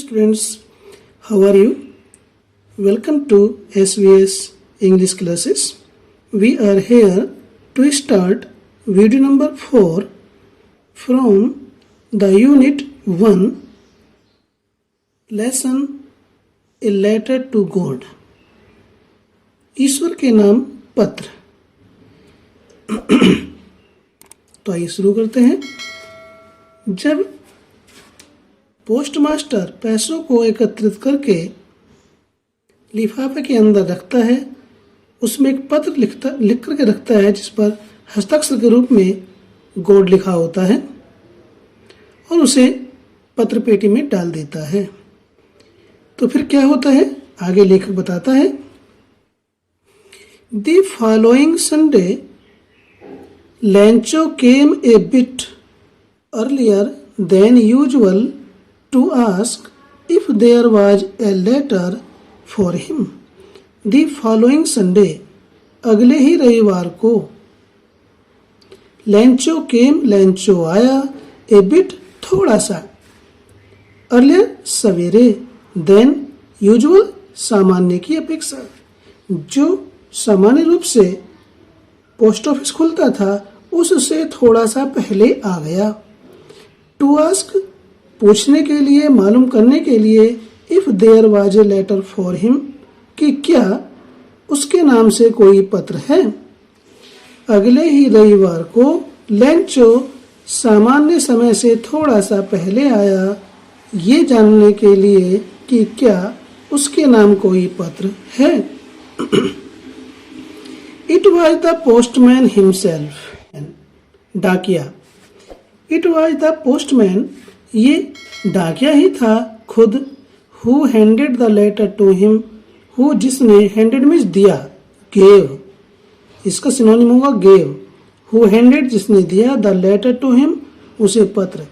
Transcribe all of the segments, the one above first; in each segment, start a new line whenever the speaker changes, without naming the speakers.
students, how are you? Welcome to SVS English classes. We are here to start video number 4 from the unit 1 lesson A Letter to God. ईश्वर के नाम पत्र। तो आइए शुरू करते हैं। जब पोस्टमास्टर पैसों को एकत्रित करके लिफाफे के अंदर रखता है, उसमें एक पत्र लिख करके रखता है जिस पर हस्ताक्षर के रूप में गॉड लिखा होता है और उसे पत्र पेटी में डाल देता है। तो फिर क्या होता है, आगे लेखक बताता है। The following Sunday, Lancho came a bit earlier than usual to ask if there was a letter for him. The following Sunday, अगले ही रविवार को Lancho came, Lancho आया, a bit थोड़ा सा, earlier सवेरे, then usual सामान्य की अपेक्षा। जो सामान्य रूप से पोस्ट ऑफिस खुलता था उससे थोड़ा सा पहले आ गया। टू आस्क पूछने के लिए, मालूम करने के लिए, if there was a letter for him कि क्या उसके नाम से कोई पत्र है। अगले ही रविवार को लेंचो सामान्य समय से थोड़ा सा पहले आया ये जानने के लिए कि क्या उसके नाम कोई पत्र है। It was the postman himself. डाकिया। It was the postman, ये डाकिया ही था खुद। Who handed the letter to him, who जिसने, handed means दिया, gave, इसका सिनोनिम होगा gave। Who handed जिसने दिया, the letter to him उसे पत्र,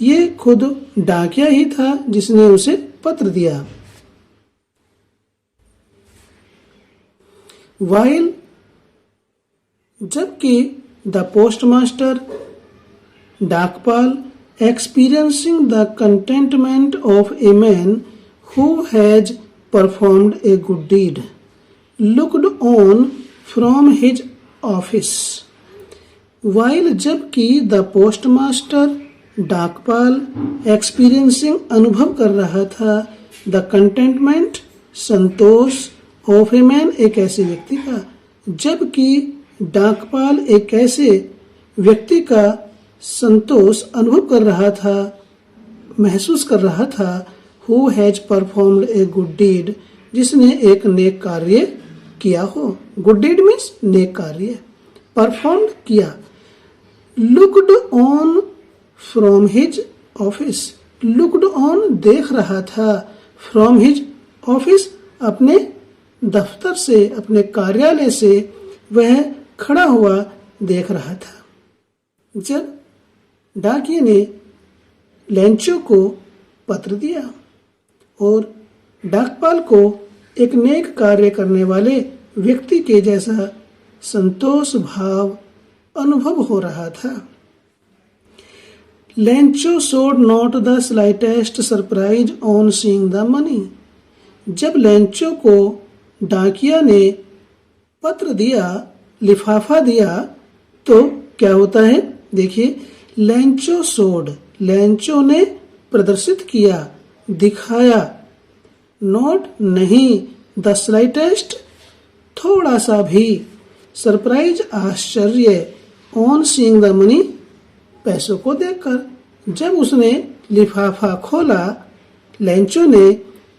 ये खुद डाकिया ही था जिसने उसे पत्र दिया। While जबकि द पोस्टमास्टर डाकपाल experiencing the contentment of a man who has performed a good deed looked on from his office. While जबकि द पोस्टमास्टर डाकपाल एक्सपीरियंसिंग अनुभव कर रहा था, द कंटेंटमेंट संतोष, ऑफ ए मैन एक ऐसे व्यक्ति का, जबकि डाकपाल एक ऐसे व्यक्ति का संतोष अनुभव कर रहा था, महसूस कर रहा था, who has performed a good deed जिसने एक नेक कार्य किया हो। गुड डीड मीन्स नेक कार्य, परफॉर्म किया। Looked on from his office, looked on देख रहा था, फ्रॉम हिज ऑफिस अपने दफ्तर से, अपने कार्यालय से वह खड़ा हुआ देख रहा था जब डाकिये ने लेंचो को पत्र दिया और डाकपाल को एक नेक कार्य करने वाले व्यक्ति के जैसा संतोष भाव अनुभव हो रहा था। Lencho showed not the slightest surprise on seeing the money। जब लेंचो को डाकिया ने पत्र दिया, लिफाफा दिया, तो क्या होता है, देखिए, लेंचो सोड, लेंचो ने प्रदर्शित किया, दिखाया, नॉट नहीं, द स्लाइटेस्ट थोड़ा सा भी, सरप्राइज आश्चर्य, ऑन सीइंग द मनी पैसों को देखकर। जब उसने लिफाफा खोला लेंचो ने,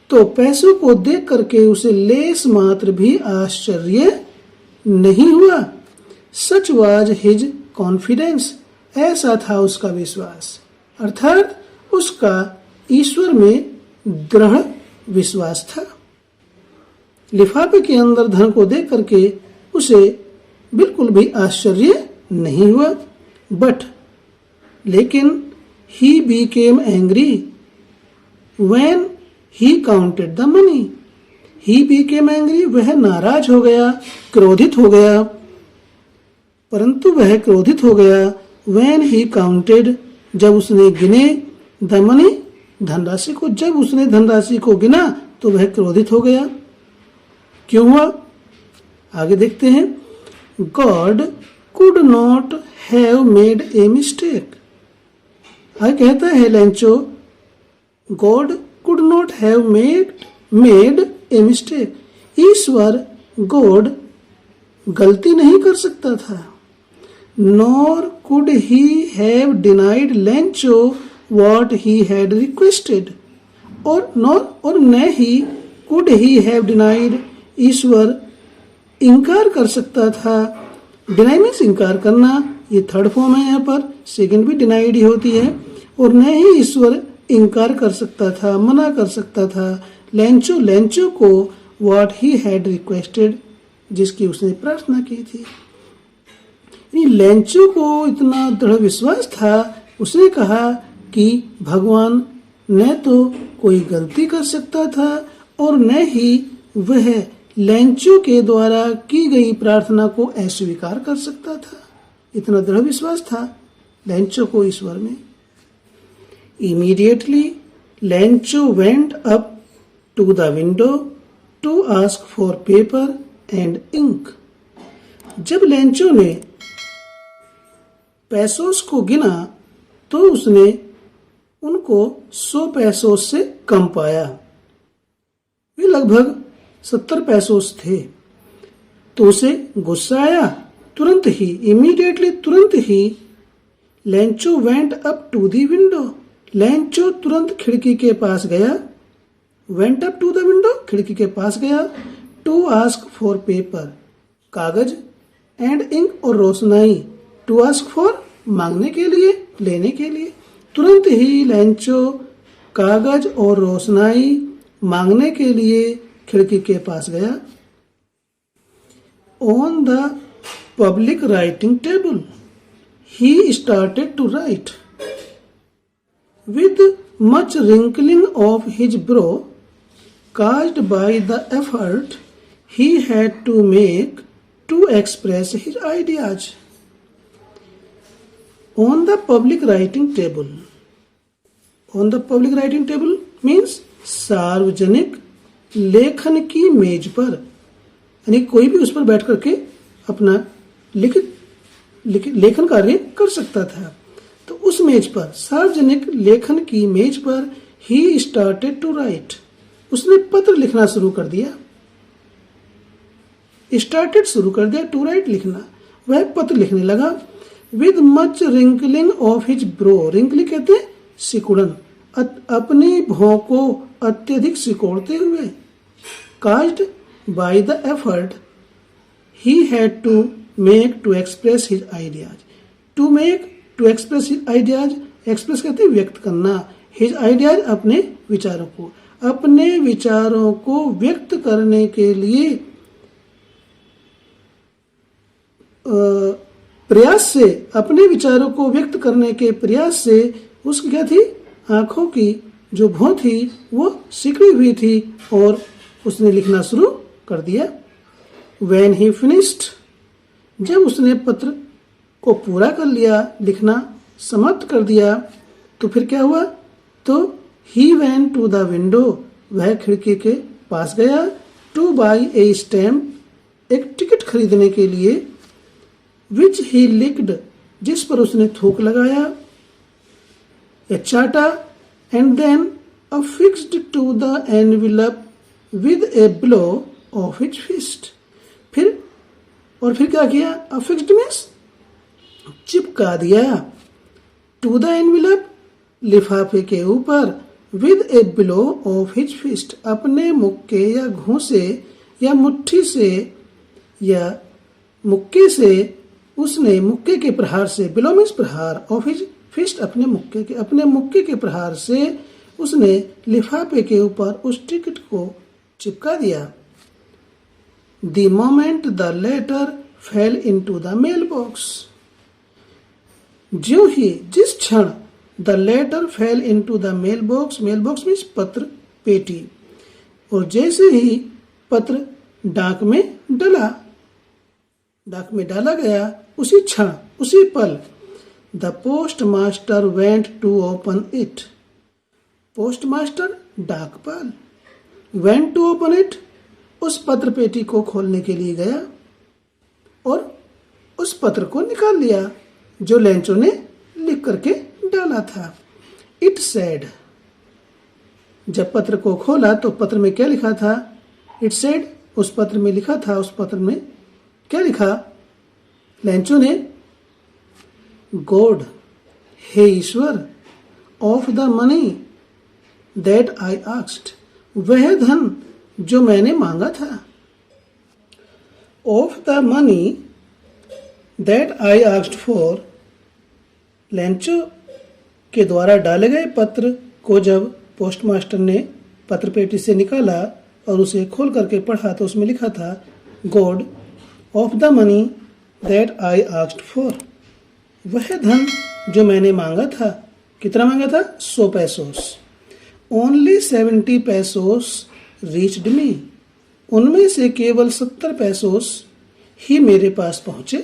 तो पैसों को देख करके उसे लेस मात्र भी आश्चर्य नहीं हुआ। सच वाज हिज कॉन्फिडेंस, ऐसा था उसका विश्वास, अर्थात उसका ईश्वर में दृढ़ विश्वास था। लिफाफे के अंदर धन को देख करके उसे बिल्कुल भी आश्चर्य नहीं हुआ। बट लेकिन he became angry when he counted the money. He became angry, वह नाराज हो गया, क्रोधित हो गया, परंतु वह क्रोधित हो गया व्हेन ही काउंटेड, जब उसने गिने, द मनी धनराशि को। जब उसने धनराशि को गिना तो वह क्रोधित हो गया। क्यों हुआ? आगे देखते हैं। God could not have made a mistake. आगे कहता है Lencho, God could not have made a mistake. ईश्वर, गॉड, गलती नहीं कर सकता था। Nor could he have denied Lencho what he had requested. और न ही कुड ही हैव डिनाइड, ईश्वर इनकार कर सकता था। डिनाई मीन्स इनकार करना, ये थर्ड फॉर्म है यहाँ पर, सेकंड भी डिनाइड ही होती है। और न ही ईश्वर इनकार कर सकता था, मना कर सकता था लेंचो को व्हाट ही हैड रिक्वेस्टेड, जिसकी उसने प्रार्थना की थी। लेंचो को इतना दृढ़ विश्वास था, उसने कहा कि भगवान न तो कोई गलती कर सकता था और न ही वह लेंचो के द्वारा की गई प्रार्थना को अस्वीकार कर सकता था। इतना दृढ़ विश्वास था लेंचो को ईश्वर में। Immediately Lencho went up to the window to ask for paper and ink. जब लेंचो ने पैसोस को गिना तो उसने उनको 100 पैसोस से कम पाया। वे लगभग 70 पैसोस थे। तो उसे गुस्सा आया। तुरंत ही, इमीडिएटली, तुरंत ही Lencho went up to the window. Lencho तुरंत खिड़की के पास गया। Went up to the window, खिड़की के पास गया। टू आस्क फॉर पेपर, कागज, एंड इंक, और रोशनाई। टू आस्क फॉर, मांगने के लिए, लेने के लिए। तुरंत ही लेंचो कागज और रोशनाई मांगने के लिए खिड़की के पास गया। On the public writing table he started to write. With much wrinkling of his brow caused by the effort he had to make to express his ideas. On the public writing table. On the public writing table means सार्वजनिक लेखन की मेज पर, यानी कोई भी उस पर बैठ करके अपना लेखन कार्य कर सकता था। तो उस मेज पर, सार्वजनिक लेखन की मेज पर, ही स्टार्टेड टू राइट, उसने पत्र लिखना शुरू कर दिया। स्टार्टेड शुरू कर दिया, टू राइट लिखना, वह पत्र लिखने लगा। With much wrinkling of his brow, wrinkly कहते हैं सिकुड़न, अपनी भौं को अत्यधिक सिकोड़ते हुए। Caused by the effort he had to make to express his ideas. To make, to express his ideas, express कहते हैं व्यक्त करना, हिज आइडियाज अपने विचारों को, अपने विचारों को व्यक्त करने के लिए प्रयास से, अपने विचारों को व्यक्त करने के प्रयास से उसकी क्या थी, आंखों की जो भौं थी वो सिकड़ी हुई थी और उसने लिखना शुरू कर दिया। When he finished, जब उसने पत्र को पूरा कर लिया, लिखना समाप्त कर दिया, तो फिर क्या हुआ, तो he went to the window, वह खिड़की के पास गया, to buy a stamp, एक टिकट खरीदने के लिए, which he licked, जिस पर उसने थूक लगाया या चाटा, and then affixed to the envelope with a blow of his fist. फिर क्या किया, affixed means चिपका दिया, to the envelope, लिफाफे के ऊपर, with a blow of his fist, अपने मुक्के या घूंसे या मुट्ठी से या मुक्के से, उसने मुक्के के प्रहार से, बिलो मीन्स प्रहार, ऑफ हिज फिस्ट, अपने मुक्के के प्रहार से उसने लिफाफे के ऊपर उस टिकट को चिपका दिया। The moment the letter fell into the mail box, ज्यों ही, जिस क्षण, the letter fell into the mail box, mail box means पत्र पेटी, और जैसे ही पत्र डाक में डाला गया, उसी क्षण, उसी पल, the postmaster went to open it, postmaster डाकपाल वेंट टू ओपन इट, उस पत्र पेटी को खोलने के लिए गया और उस पत्र को निकाल लिया जो लेंचो ने लिख करके डाला था। इट सेड, जब पत्र को खोला तो पत्र में क्या लिखा था? इट सेड, उस पत्र में लिखा था। उस पत्र में क्या लिखा? लेंचो ने, गॉड, हे ईश्वर, of the money that I asked, वह धन जो मैंने मांगा था। Of the money that I asked for, लेंचो के द्वारा डाले गए पत्र को जब पोस्टमास्टर ने पत्र पेटी से निकाला और उसे खोल करके पढ़ा तो उसमें लिखा था, God of the money that I asked for, वह धन जो मैंने मांगा था। कितना मांगा था? 100 पैसोस। ओनली 70 पैसोस रीच्ड मी, उनमें से केवल 70 पैसोस ही मेरे पास पहुंचे।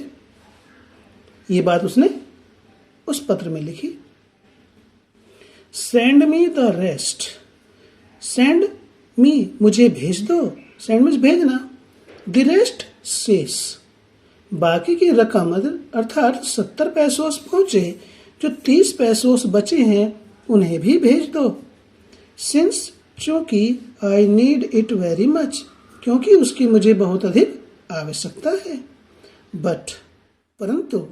ये बात उसने उस पत्र में लिखी। Send me the rest, send me, मुझे भेज दो, सेंड मीन्स भेजना, द रेस्ट शेष, बाकी की रकम अर्थात 70 पैसोस पहुंचे, जो 30 पैसोस बचे हैं उन्हें भी भेज दो। सिंस, चूंकि I need it very much, क्योंकि उसकी मुझे बहुत अधिक आवश्यकता है। बट, परंतु,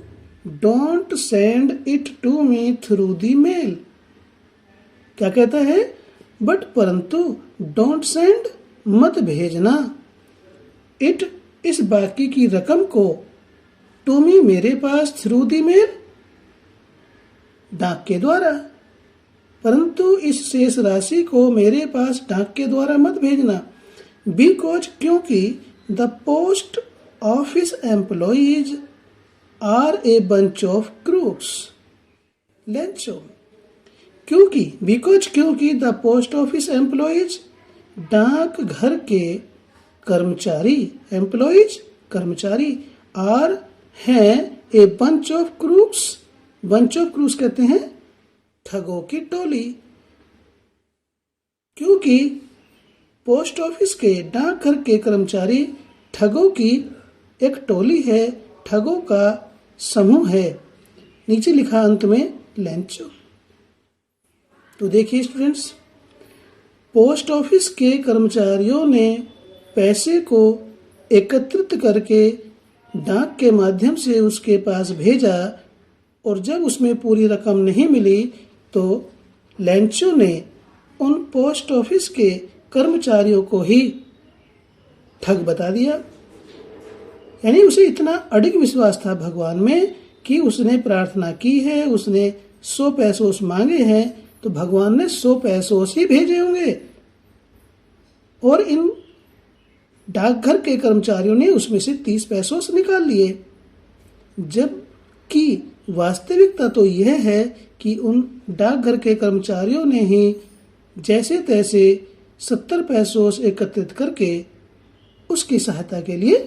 don't send it to me through the mail, क्या कहता है? बट परंतु, डोंट सेंड, मत भेजना, इट, इस बाकी की रकम को, टू मी, मेरे पास, थ्रू द मेल, डाक के द्वारा, परंतु इस शेष राशि को मेरे पास डाक के द्वारा मत भेजना। बिकॉज, क्योंकि the post office employees are a bunch of crooks. Lencho, क्योंकि, बिकॉज, क्योंकि द पोस्ट ऑफिस एम्प्लॉइज, डाक घर के कर्मचारी, एम्प्लॉइज कर्मचारी, आर हैं, a bunch of crooks, bunch of crooks कहते हैं ठगों की टोली। क्योंकि पोस्ट ऑफिस के, डाकघर के कर्मचारी ठगों की एक टोली है, ठगों का समूह है। नीचे लिखा अंत में लेंचो। तो देखिए स्टूडेंट्स, पोस्ट ऑफिस के कर्मचारियों ने पैसे को एकत्रित करके डाक के माध्यम से उसके पास भेजा और जब उसमें पूरी रकम नहीं मिली तो लेंचो ने उन पोस्ट ऑफिस के कर्मचारियों को ही ठग बता दिया। यानी उसे इतना अडिग विश्वास था भगवान में कि उसने प्रार्थना की है, उसने 100 पैसोस मांगे हैं तो भगवान ने 100 पैसोस ही भेजे होंगे, और इन डाकघर के कर्मचारियों ने उसमें से 30 पैसोस निकाल लिए। जबकि वास्तविकता तो यह है कि उन डाकघर के कर्मचारियों ने ही जैसे तैसे 70 पैसोस एकत्रित करके उसकी सहायता के लिए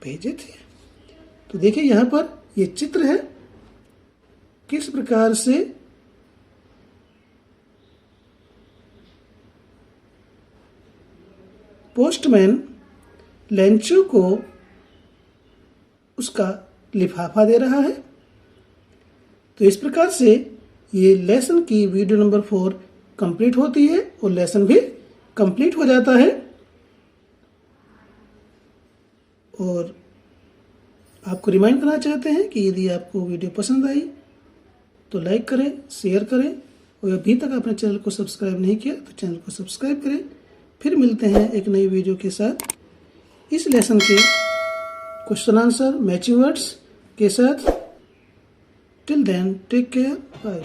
भेजे थे। तो देखिए यहाँ पर ये चित्र है किस प्रकार से पोस्टमैन लेंचो को उसका लिफाफा दे रहा है। तो इस प्रकार से ये लेसन की वीडियो नंबर 4 कंप्लीट होती है और लेसन भी कंप्लीट हो जाता है। और आपको रिमाइंड करना चाहते हैं कि यदि आपको वीडियो पसंद आई तो लाइक करें, शेयर करें और अभी तक आपने चैनल को सब्सक्राइब नहीं किया तो चैनल को सब्सक्राइब करें। फिर मिलते हैं एक नई वीडियो के साथ इस लेसन के क्वेश्चन आंसर मैचिंग वर्ड्स के साथ। Till then take care, bye.